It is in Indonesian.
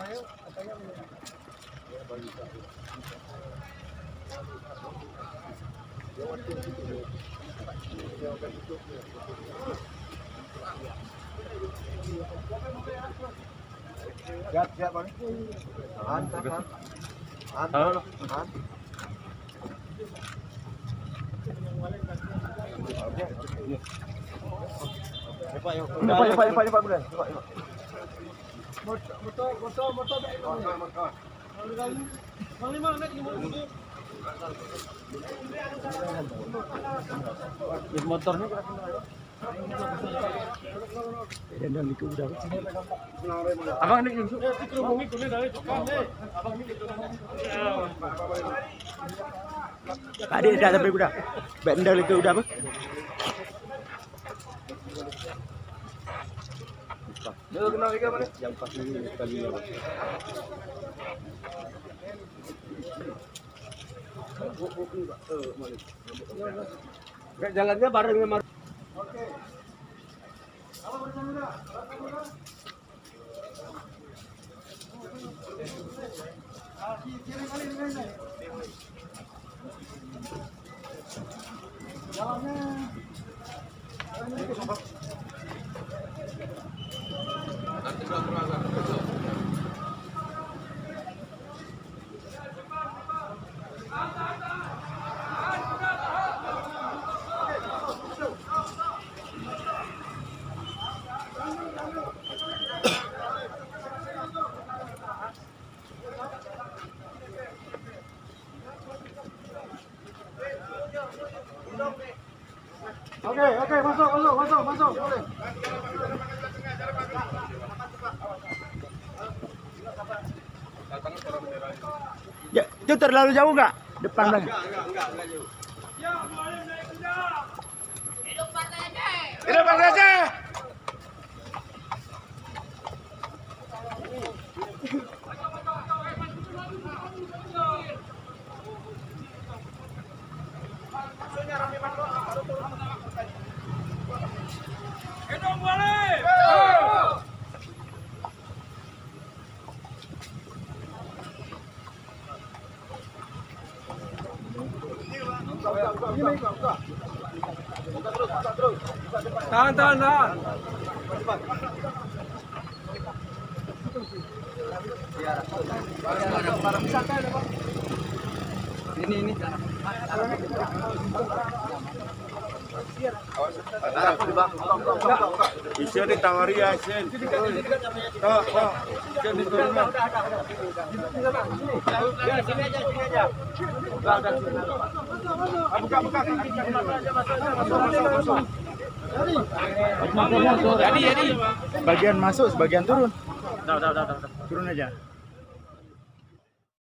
Siap Bang. Tahan. Pak bulan. Motornya Abang ini tadi dah sampai kuda. Bendel itu udah apa? Dia kenal juga mana? Yang pas ini kali ya. Jalannya bareng sama. Oke. Apa bersama? Kiri kali ini. Jalannya. Oke, masuk, boleh. Ya, itu terlalu jauh nggak? Depan lagi. Enggak jauh. Hidup Partai Aceh. Hidup boleh. Tahan. Ini. Bisa ditawari ya, Sen. Toh. Bisa diturunkan. Sini aja. Buka. Jadi. Sebagian masuk, sebagian turun. Turun aja.